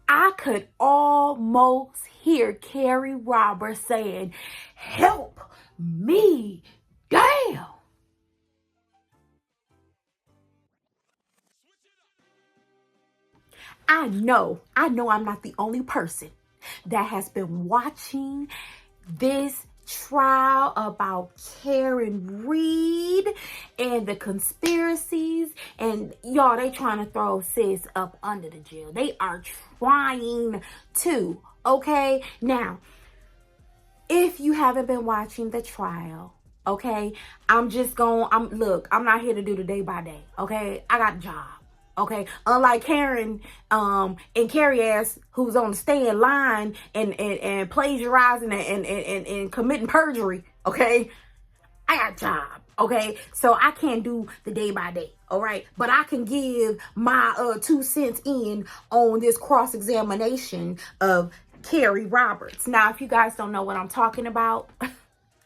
I could almost hear Kerry Roberts saying, "Help me, damn." I know I'm not the only person that has been watching this trial about Karen Reed and the conspiracies, and y'all, they trying to throw sis up under the jail. They are trying to, okay? Now, if you haven't been watching the trial, okay, I'm not here to do the day by day, okay? I got a job. Okay, unlike Karen and Kerry ass, who's on the stand lying and plagiarizing and committing perjury. Okay, I got a job. Okay, so I can't do the day by day. All right, but I can give my 2 cents in on this cross examination of Kerry Roberts. Now, if you guys don't know what I'm talking about,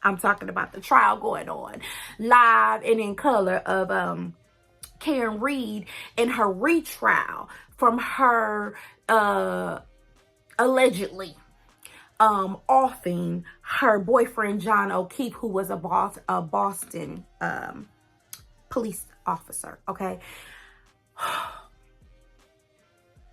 I'm talking about the trial going on live and in color of Karen Reed in her retrial from her allegedly offing her boyfriend John O'Keefe, who was a Boston police officer. Okay,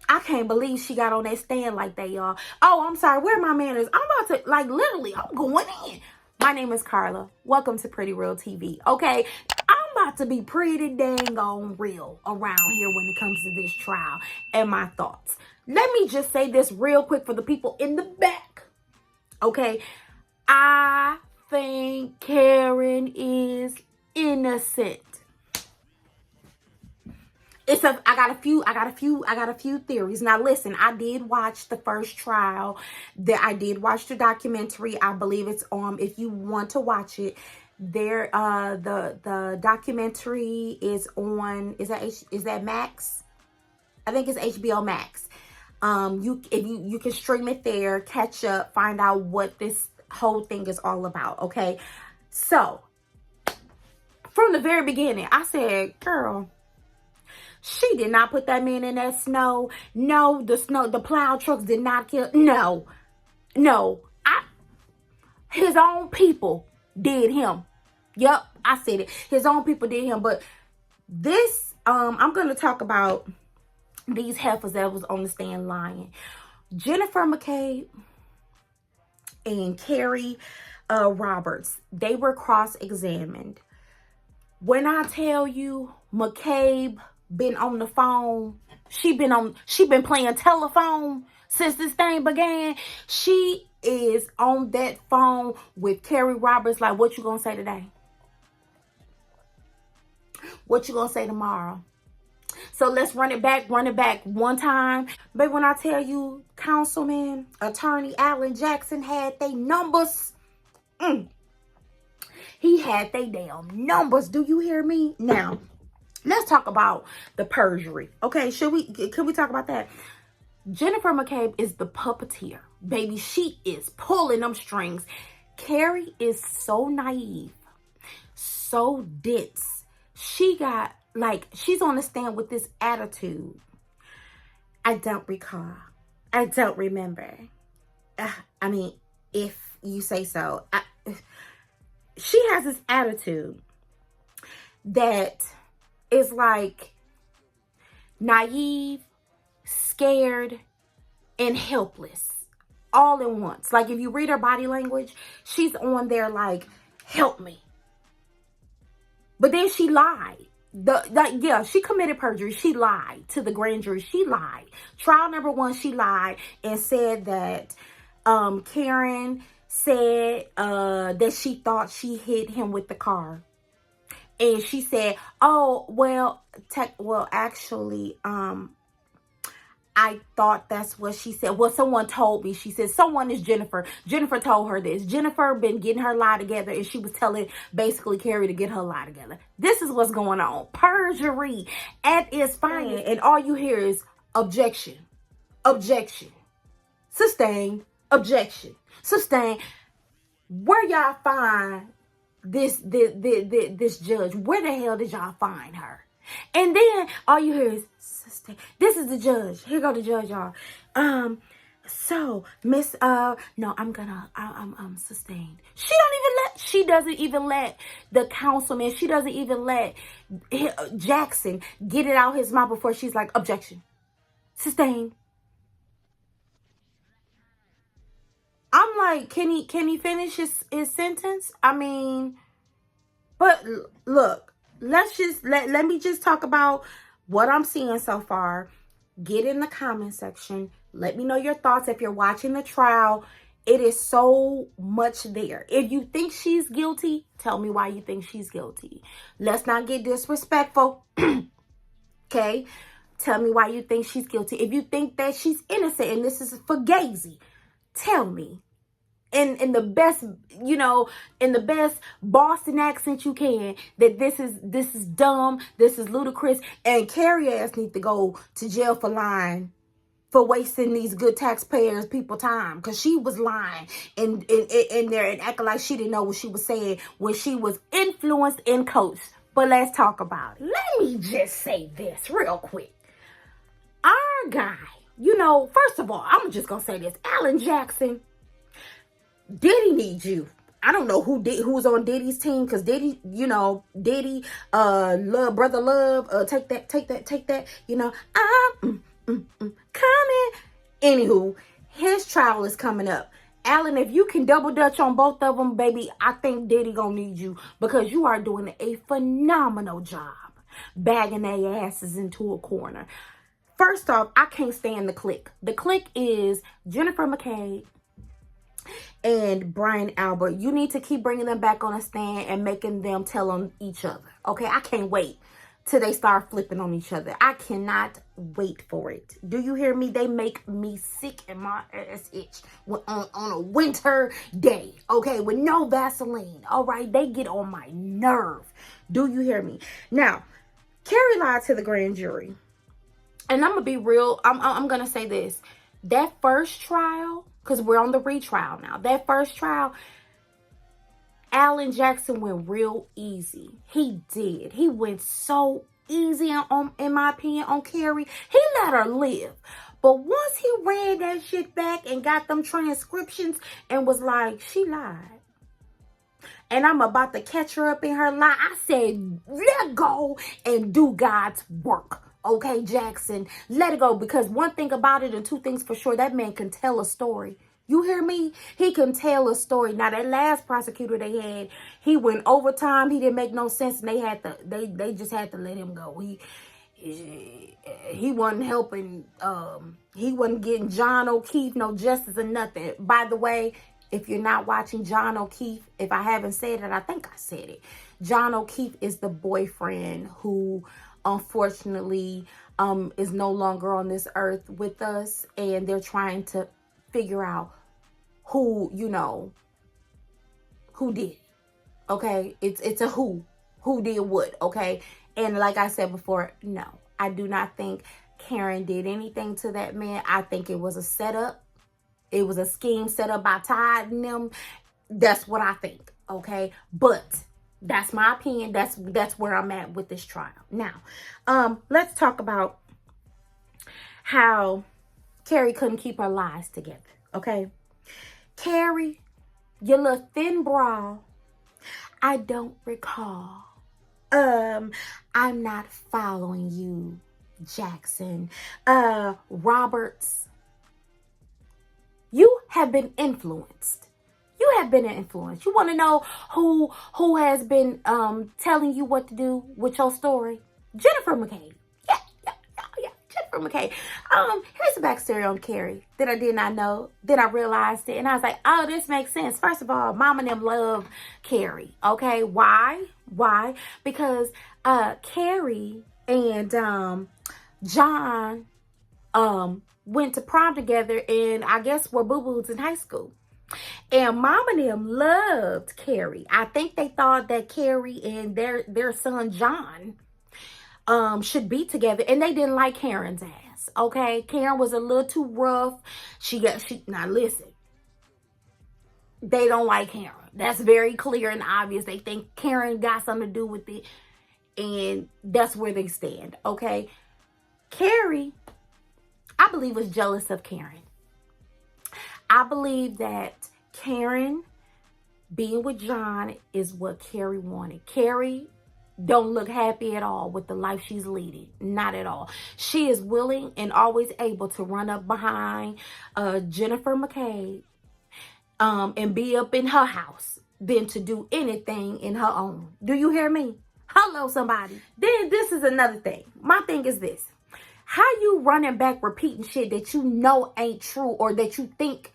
I can't believe she got on that stand like that, y'all. Oh, I'm sorry, where my manners? I'm about to, like, literally, I'm going in. My name is Carla. Welcome to Pretty Real TV. Okay, I'm about to be pretty dang on real around here when it comes to this trial and my thoughts. Let me just say this real quick for the people in the back. Okay, I think Karen is innocent. I got a few theories. Now listen, I did watch the first trial. I did watch the documentary. I believe it's on, if you want to watch it. There the documentary is on, is that Max? I think it's HBO Max. You can stream it there, catch up, find out what this whole thing is all about, okay? So, from the very beginning, I said, girl, she did not put that man in that snow. No, the plow trucks did not kill. No. His own people did him. Yep, I said it. His own people did him. But this, I'm going to talk about these heifers that was on the stand lying. Jennifer McCabe and Kerry Roberts, they were cross-examined. When I tell you McCabe been on the phone, she been playing telephone since this thing began. She is on that phone with Kerry Roberts like, what you gonna say today? What you gonna say tomorrow? So let's run it back one time. But when I tell you Councilman Attorney Alan Jackson had they numbers, he had they damn numbers. Do you hear me? Now, let's talk about the perjury. Okay, can we talk about that? Jennifer McCabe is the puppeteer. Baby, she is pulling them strings. Kerry is so naive, so dense. She's on the stand with this attitude. I don't recall. I don't remember. I mean, if you say so. She has this attitude that is like naive, scared, and helpless all at once. Like, if you read her body language, she's on there like, help me. But then she lied. She committed perjury. She lied to the grand jury. She lied. Trial number 1, she lied and said that Karen said that she thought she hit him with the car. And she said, oh, well, actually, I thought that's what she said. Well, someone told me. She said, someone is Jennifer. Jennifer told her this. Jennifer been getting her lie together, and she was telling basically Kerry to get her lie together. This is what's going on. Perjury at its finest. And all you hear is objection, objection, sustain, objection, sustain. Where y'all find this judge? Where the hell did y'all find her? And then all you hear is, sustain. This is the judge. Here go the judge, y'all. So Miss, no, I'm sustained. She doesn't even let the councilman, she doesn't even let Jackson get it out his mouth before she's like, objection, sustained. I'm like, can he finish his sentence? I mean, but look, let me just talk about what I'm seeing so far. Get in the comment section. Let me know your thoughts. If you're watching the trial, it is so much there. If you think she's guilty, tell me why you think she's guilty. Let's not get disrespectful. Okay? Tell me why you think she's guilty. If you think that she's innocent and this is fugazi, tell me. In the best, in the best Boston accent you can, that this is dumb, this is ludicrous, and Kerry ass need to go to jail for lying, for wasting these good taxpayers people time, because she was lying in there and acting like she didn't know what she was saying when she was influenced and coached. But let's talk about it. Let me just say this real quick. Our guy, first of all, I'm just gonna say this, Alan Jackson. Diddy needs you. I don't know who's on Diddy's team, because Diddy, Diddy, love, brother love, take that, I'm coming. Anywho, his trial is coming up. Alan, if you can double dutch on both of them, baby, I think Diddy gonna need you, because you are doing a phenomenal job bagging their asses into a corner. First off, I can't stand the clique. The clique is Jennifer McCabe and Brian Albert. You need to keep bringing them back on a stand and making them tell on each other. Okay, I can't wait till they start flipping on each other. I cannot wait for it. Do you hear me? They make me sick and my ass itch on a winter day. Okay, with no Vaseline. All right, they get on my nerve. Do you hear me? Now, Kerry lied to the grand jury. And I'm gonna be real. I'm gonna say this. That first trial, because we're on the retrial now. That first trial, Alan Jackson went real easy. He did. He went so easy, in my opinion, on Kerry. He let her live. But once he ran that shit back and got them transcriptions and was like, she lied, and I'm about to catch her up in her lie, I said, let go and do God's work. Okay, Jackson, let it go. Because one thing about it, and two things for sure, that man can tell a story. You hear me? He can tell a story. Now, that last prosecutor they had, he went overtime. He didn't make no sense, and they just had to let him go. He wasn't helping. He wasn't getting John O'Keefe no justice or nothing. By the way, if you're not watching John O'Keefe, if I haven't said it, I think I said it. John O'Keefe is the boyfriend who, unfortunately, is no longer on this earth with us, and they're trying to figure out who did. Okay, it's a who did what. Okay, and like I said before, no, I do not think Karen did anything to that man. I think it was a setup. It was a scheme set up by Todd and them. That's what I think. Okay, but that's my opinion. That's where I'm at with this trial. Now, let's talk about how Kerry couldn't keep her lies together. Okay, Kerry, your little thin bra, I don't recall. I'm not following you, Jackson. Roberts, you have been influenced. You have been influenced. You want to know who has been telling you what to do with your story? Jennifer McCabe. Yeah, Jennifer McCabe. Here's the backstory on Kerry that I did not know. Then I realized it, and I was like, oh, this makes sense. First of all, Mom and them love Kerry. Okay, why? Because Kerry and John went to prom together, and I guess were boo-boos in high school. And Mom and them loved Kerry. I think they thought that Kerry and their son John should be together, and they didn't like Karen's ass. Okay, Karen was a little too rough. Now listen, they don't like Karen. That's very clear and obvious. They think Karen got something to do with it. and that's where they stand, okay? Kerry, I believe, was jealous of Karen. I believe that Karen being with John is what Kerry wanted. Kerry don't look happy at all with the life she's leading. Not at all. She is willing and always able to run up behind Jennifer McCabe and be up in her house than to do anything in her own. Do you hear me? Hello, somebody. Then this is another thing. My thing is this. How you running back repeating shit that you know ain't true, or that you think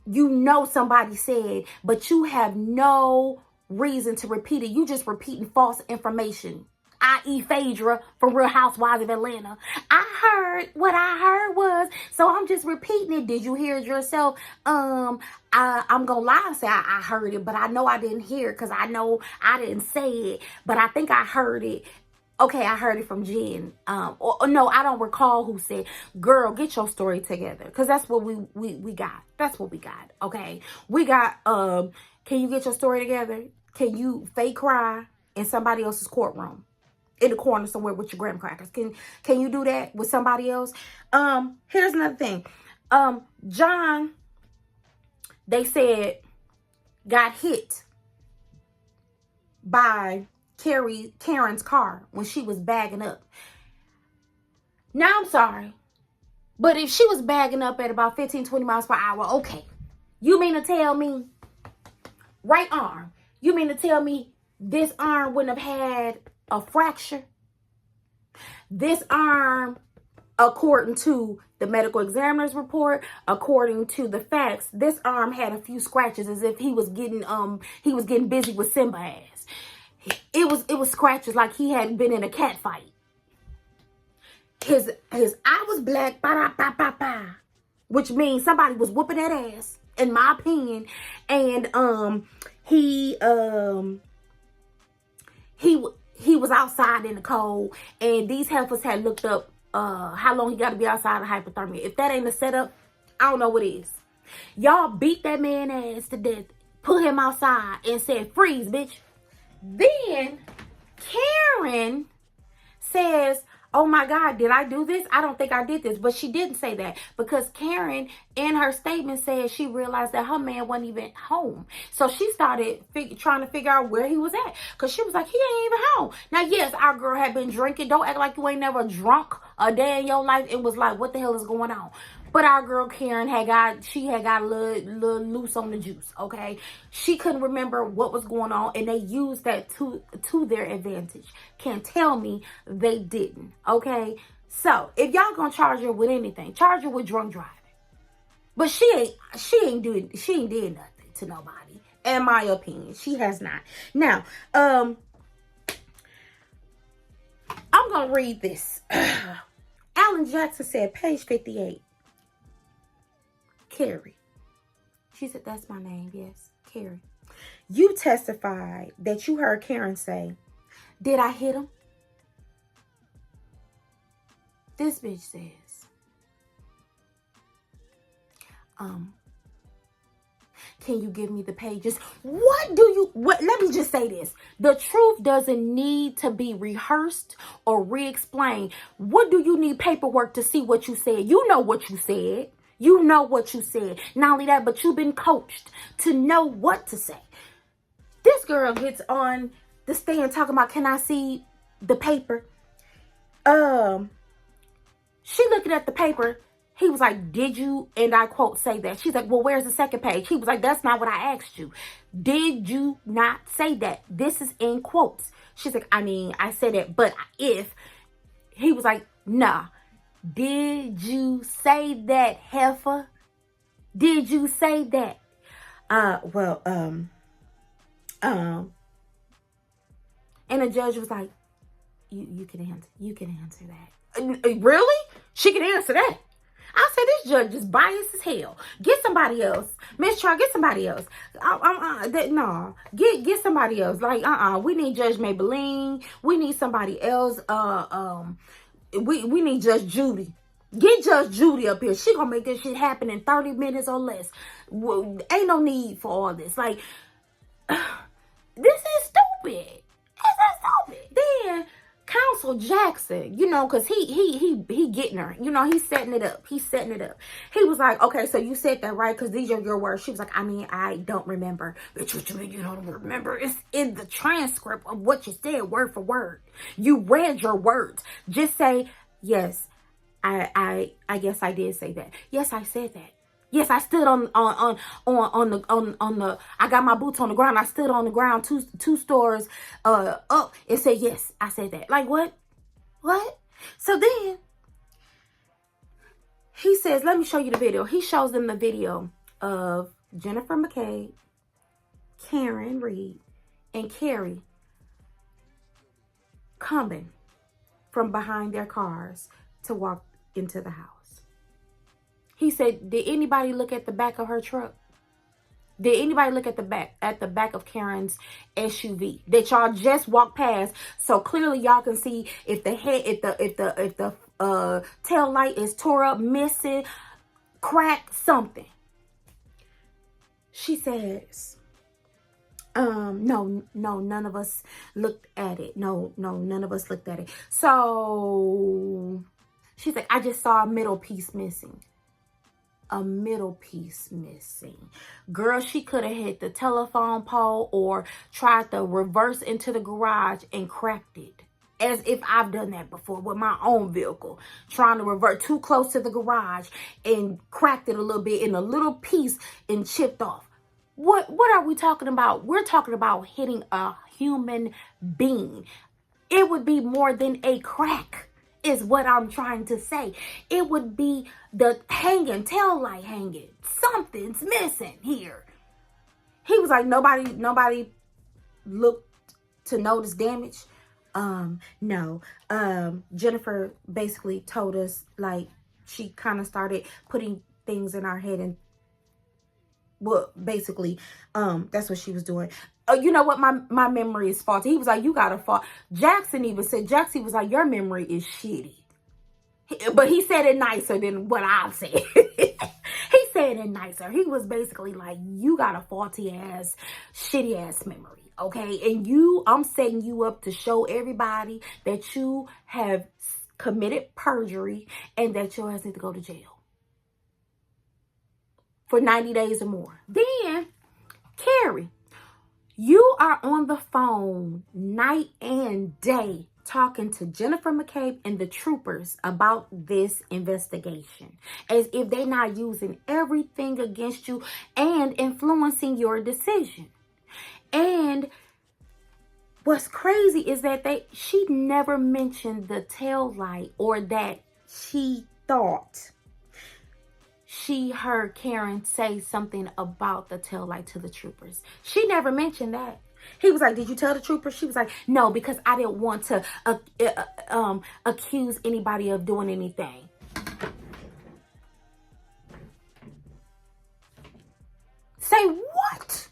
you know somebody said, but you have no reason to repeat it? You just repeating false information, i.e. Phaedra from Real Housewives of Atlanta. I heard what I heard was, so I'm just repeating it. Did you hear it yourself? I'm gonna lie and say I heard it, but I know I didn't hear it because I know I didn't say it, but I think I heard it. Okay, I heard it from Jen. Or no, I don't recall who said. Girl, get your story together, because that's what we got. That's what we got. Okay, we got. Can you get your story together? Can you fake cry in somebody else's courtroom, in the corner somewhere with your graham crackers? Can you do that with somebody else? Here's another thing. John, they said, got hit by Karen's car when she was bagging up. Now, I'm sorry, but if she was bagging up at about 15, 20 miles per hour, okay. You mean to tell me, right arm, you mean to tell me this arm wouldn't have had a fracture? This arm, according to the medical examiner's report, according to the facts, this arm had a few scratches, as if he was getting busy with Simba ass. It was scratches like he had been in a cat fight. His eye was black, which means somebody was whooping that ass, in my opinion. And he was outside in the cold, and these heifers had looked up how long he got to be outside of hypothermia. If that ain't a setup, I don't know what is. Y'all beat that man ass to death, put him outside, and said, freeze, bitch. Then Karen says, oh my God, did I do this? I don't think I did this. But she didn't say that, because Karen, in her statement, said she realized that her man wasn't even home. So she started trying to figure out where he was at, because she was like, he ain't even home. Now, yes, our girl had been drinking. Don't act like you ain't never drunk a day in your life. It was like, what the hell is going on? But our girl Karen had got a little loose on the juice, okay? She couldn't remember what was going on, and they used that to their advantage. Can't tell me they didn't, okay? So, if y'all gonna charge her with anything, charge her with drunk driving. But she ain't did nothing to nobody, in my opinion. She has not. Now, I'm gonna read this. Alan Jackson said, page 58. Kerry. She said, that's my name. Yes, Kerry. You testified that you heard Karen say, did I hit him? This bitch says, can you give me the pages? Let me just say this. The truth doesn't need to be rehearsed or re-explained. What do you need paperwork to see what you said? You know what you said. You know what you said. Not only that, but you've been coached to know what to say. This girl gets on the stand talking about, can I see the paper? She looking at the paper. He was like, did you, and I quote, say that? She's like, well, where's the second page? He was like, that's not what I asked you. Did you not say that? This is in quotes. She's like, I mean, I said it, but if. He was like, nah. Did you say that, heifer? Did you say that? And the judge was like, you can answer that. Really? She can answer that. I said, this judge is biased as hell. Get somebody else. Miss Char, get somebody else. No. Get somebody else. Like, we need Judge Maybelline. We need somebody else. We need Judge Judy. Get Judge Judy up here. She gonna make this shit happen in 30 minutes or less. Ain't no need for all this. Like, this is stupid. This is stupid. Counsel Jackson, you know, because he getting her, you know, he's setting it up. He was like, okay, so you said that, right? Because these are your words. She was like, I mean, I don't remember. Bitch, what you mean you don't remember? It's in the transcript of what you said, word for word. You read your words. Just say, yes, I guess I did say that. Yes, I said that. Yes, I stood on the I got my boots on the ground. I stood on the ground two stores up and said, yes, I said that. Like, what? What? So then he says, let me show you the video. He shows them the video of Jennifer McCabe, Karen Reed, and Kerry coming from behind their cars to walk into the house. He said, did anybody look at the back of her truck? Did anybody look at the back of Karen's SUV that y'all just walked past? So clearly y'all can see if the tail light is tore up, missing, cracked, something. She says, no, none of us looked at it. No, none of us looked at it. So she's like, I just saw a middle piece missing. A middle piece missing. Girl, she could have hit the telephone pole or tried to reverse into the garage and cracked it. As if I've done that before with my own vehicle. Trying to revert too close to the garage and cracked it a little bit in a little piece and chipped off. What are we talking about? We're talking about hitting a human being. It would be more than a crack, is what I'm trying to say. It would be the tail light hanging. Something's missing here. He was like, nobody looked to notice damage. No. Jennifer basically told us, like, she kind of started putting things in our head, and well, basically, that's what she was doing. You know what? My memory is faulty. He was like, you got a fault. Jackson was like, your memory is shitty. But he said it nicer than what I said. He said it nicer. He was basically like, you got a faulty ass, shitty ass memory. Okay. And I'm setting you up to show everybody that you have committed perjury and that your ass need to go to jail for 90 days or more. Then, Kerry, you are on the phone night and day talking to Jennifer McCabe and the troopers about this investigation, as if they're not using everything against you and influencing your decision. And what's crazy is that she never mentioned the tail light, or that she thought she heard Karen say something about the tail light to the troopers. She never mentioned that. He was like, did you tell the troopers? She was like, no, because I didn't want to accuse anybody of doing anything. Say what?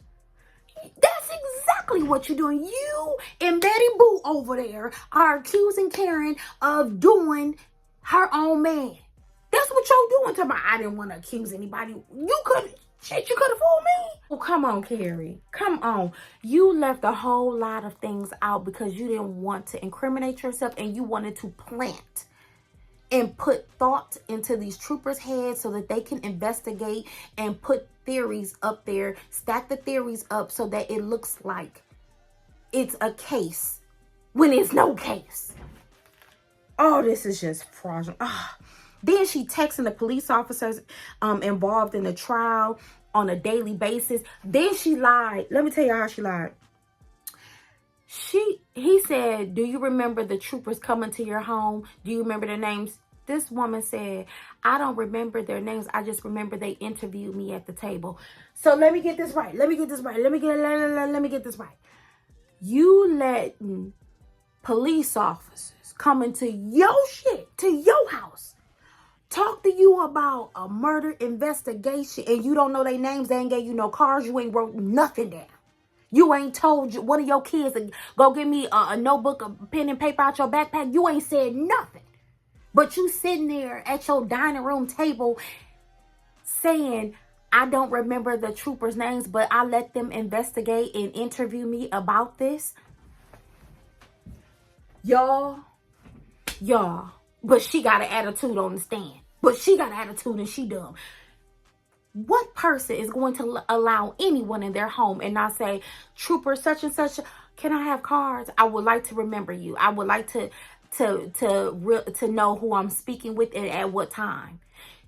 That's exactly what you're doing. You and Betty Boo over there are accusing Karen of doing her own man. That's what you're doing to me. I didn't want to accuse anybody. You could have fooled me. Oh, come on, Kerry. Come on. You left a whole lot of things out because you didn't want to incriminate yourself, and you wanted to plant and put thought into these troopers' heads so that they can investigate and put theories up there, stack the theories up so that it looks like it's a case when it's no case. Oh, this is just fraudulent. Oh. Then she texting the police officers involved in the trial on a daily basis. Then she lied. Let me tell you how she lied. He said, do you remember the troopers coming to your home? Do you remember their names? This woman said, I don't remember their names. I just remember they interviewed me at the table. So let me get this right. Let me get this right. You letting police officers come into your shit, to your house, talk to you about a murder investigation, and you don't know their names. They ain't gave you no cards. You ain't wrote nothing down. You ain't told one of your kids to go get me a notebook, a pen and paper out your backpack. You ain't said nothing. But you sitting there at your dining room table saying, I don't remember the troopers' names, but I let them investigate and interview me about this. Y'all, Y'all. But she got an attitude on the stand. But she got an attitude and she dumb. What person is going to allow anyone in their home and not say, Trooper such and such, can I have cards? I would like to remember you. I would like to know who I'm speaking with and at what time.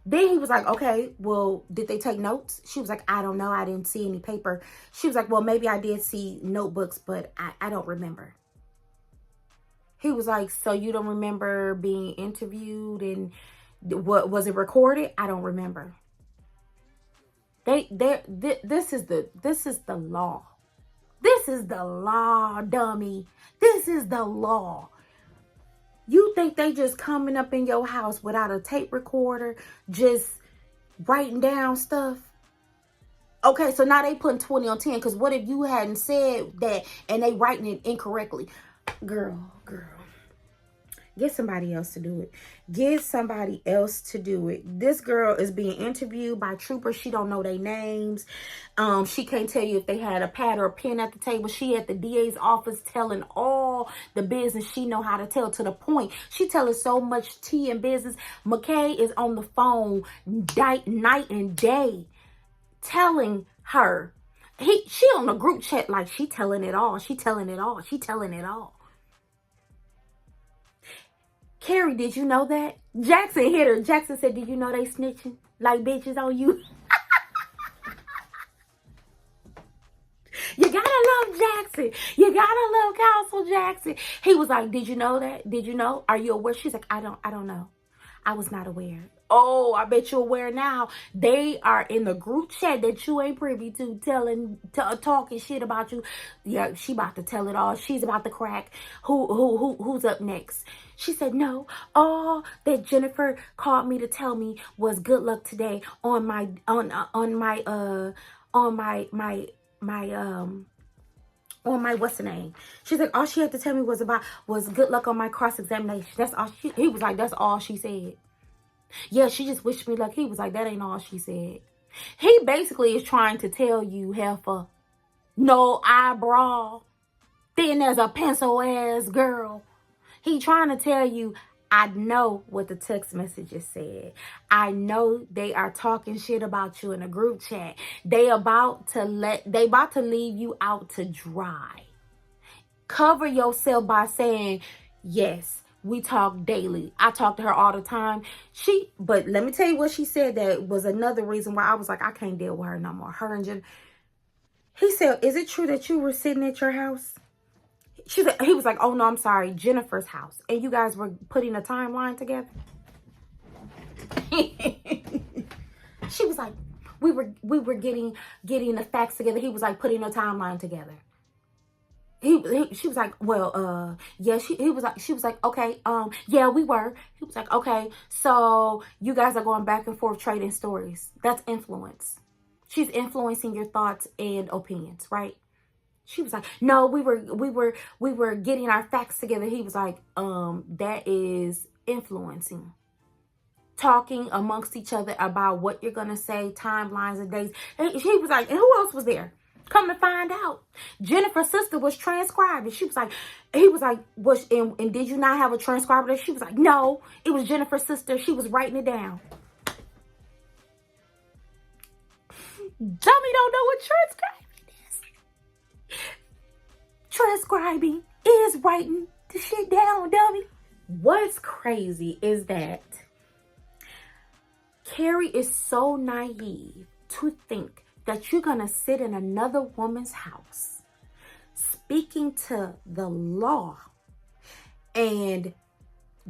Then he was like, okay, well, did they take notes? She was like, I don't know. I didn't see any paper. She was like, well, maybe I did see notebooks, but I don't remember. He was like, so you don't remember being interviewed and what was it recorded? I don't remember. This is the law. This is the law, dummy. This is the law. You think they just coming up in your house without a tape recorder, just writing down stuff? Okay, so now they putting 20 on 10, because what if you hadn't said that and they writing it incorrectly? Girl. Get somebody else to do it. Get somebody else to do it. This girl is being interviewed by troopers. She don't know their names. She can't tell you if they had a pad or a pen at the table. She at the DA's office telling all the business she know how to tell, to the point she telling so much tea and business. McCabe is on the phone night and day telling her. She on the group chat like she telling it all. She telling it all. She telling it all. Kerry, did you know that? Jackson hit her. Jackson said, did you know they snitching like bitches on you? You gotta love Jackson. You gotta love Counsel Jackson. He was like, did you know that? Did you know? Are you aware? She's like, I don't know. I was not aware. Oh, I bet you're aware now. They are in the group chat that you ain't privy to, talking shit about you. Yeah, she about to tell it all. She's about to crack. Who's up next? She said, no, all that Jennifer called me to tell me was good luck today on my what's the name? She's like, all she had to tell me was good luck on my cross-examination. That's all he was like, that's all she said. Yeah, she just wished me luck. He was like, that ain't all she said. He basically is trying to tell you, heifer, no eyebrow, thin as a pencil ass girl. He trying to tell you, I know what the text messages said. I know they are talking shit about you in a group chat. They about to leave you out to dry. Cover yourself by saying, yes, we talk daily. I talk to her all the time. But let me tell you what she said that was another reason why I was like, I can't deal with her no more. Her and Jen. He said, is it true that you were sitting at your house? He was like, oh no, I'm sorry, Jennifer's house. And you guys were putting a timeline together? She was like, we were getting the facts together. He was like putting a timeline together. She was like, well, yeah, she was like, okay, yeah, we were. He was like, okay, so you guys are going back and forth trading stories. That's influence. She's influencing your thoughts and opinions, right? She was like, no, we were getting our facts together. He was like, that is influencing. Talking amongst each other about what you're going to say, timelines and days. And he was like, and who else was there? Come to find out, Jennifer's sister was transcribing. He was like, and did you not have a transcriber? She was like, no, it was Jennifer's sister. She was writing it down. Dummy don't know what transcribing is. Transcribing is writing the shit down, dummy. What's crazy is that Kerry is so naive to think that you're going to sit in another woman's house speaking to the law and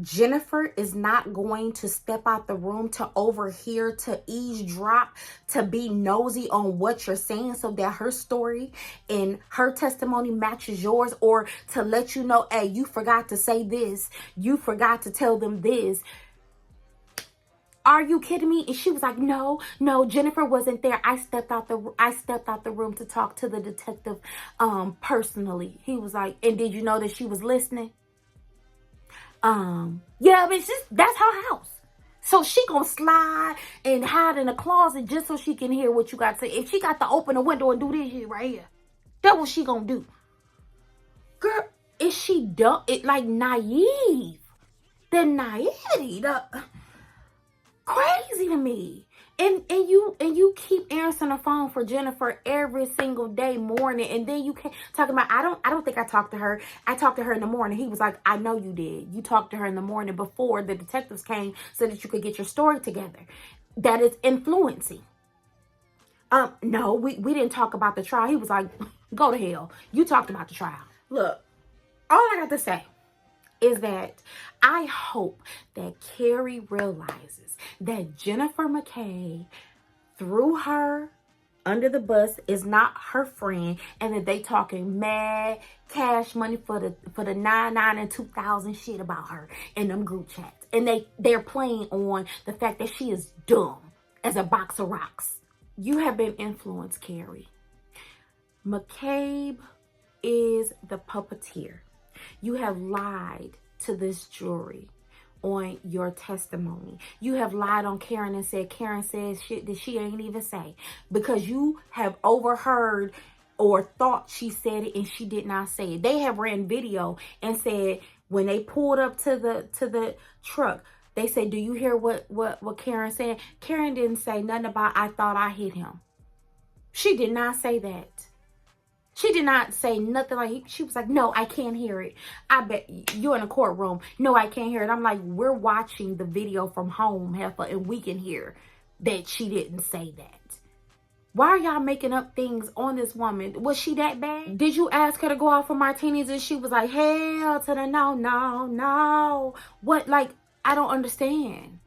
Jennifer is not going to step out the room to overhear, to eavesdrop, to be nosy on what you're saying so that her story and her testimony matches yours, or to let you know, hey, you forgot to say this. You forgot to tell them this. Are you kidding me? And she was like, no, Jennifer wasn't there. I stepped out the room to talk to the detective personally. He was like, and did you know that she was listening? Yeah, but that's her house. So she gonna slide and hide in a closet just so she can hear what you got to say. If she got to open the window and do this shit right here, that's what she gonna do. Girl, is she dumb? It like naive. The naivety, the crazy to me. And you keep answering the phone for Jennifer every single day morning, and then you can't talking about I don't think I talked to her. I talked to her in the morning. He was like, I know you did. You talked to her in the morning before the detectives came so that you could get your story together. That is influencing. No, we didn't talk about the trial. He was like, go to hell. You talked about the trial. Look, all I got to say is that I hope that Kerry realizes that Jennifer McCabe threw her under the bus, is not her friend, and that they talking mad cash money for the 99 and 2000 shit about her in them group chats. And they're playing on the fact that she is dumb as a box of rocks. You have been influenced, Kerry. McCabe is the puppeteer. You have lied to this jury on your testimony. You have lied on Karen and said Karen says shit that she ain't even say, because you have overheard or thought she said it and she did not say it. They have ran video and said when they pulled up to the truck, they said, do you hear what Karen said? Karen didn't say nothing about I thought I hit him. She did not say that. She did not say nothing like, she was like, no, I can't hear it. I bet you're in a courtroom. No, I can't hear it. I'm like, we're watching the video from home, Heifer, and we can hear that she didn't say that. Why are y'all making up things on this woman? Was she that bad? Did you ask her to go out for martinis and she was like, hell to the no, no, no. What, like, I don't understand.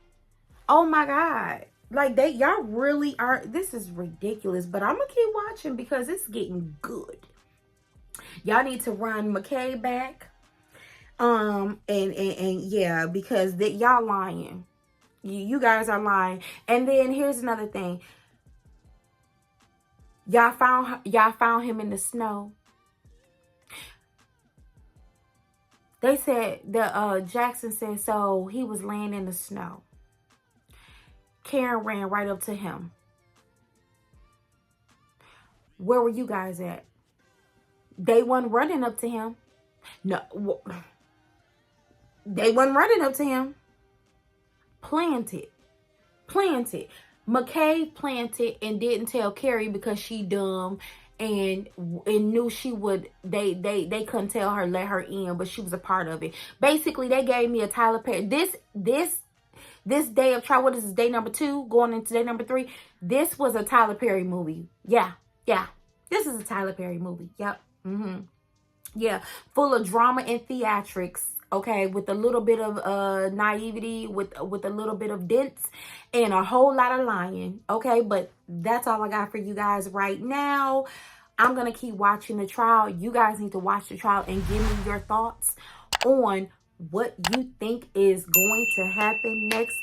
Oh my God. Like y'all really are, this is ridiculous, but I'm gonna keep watching because it's getting good. Y'all need to run McCabe back. And yeah, because y'all lying. You guys are lying. And then here's another thing. Y'all found him in the snow. They said that Jackson said so he was laying in the snow. Karen ran right up to him. Where were you guys at? They wasn't running up to him. No, they wasn't running up to him. Planted. McCabe planted and didn't tell Kerry because she dumb and knew she would. They couldn't tell her, let her in, but she was a part of it. Basically, they gave me a Tyler Perry. This day of trial, what is this, day number 2, going into day number 3? This was a Tyler Perry movie. Yeah. This is a Tyler Perry movie. Yep. Yeah. Full of drama and theatrics. Okay. With a little bit of naivety, with a little bit of dents, and a whole lot of lying. Okay. But that's all I got for you guys right now. I'm going to keep watching the trial. You guys need to watch the trial and give me your thoughts on what you think is going to happen next.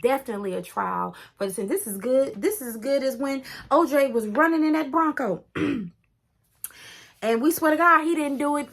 Definitely a trial for the sin. This is good. This is as good as when OJ was running in that Bronco. And we swear to God, he didn't do it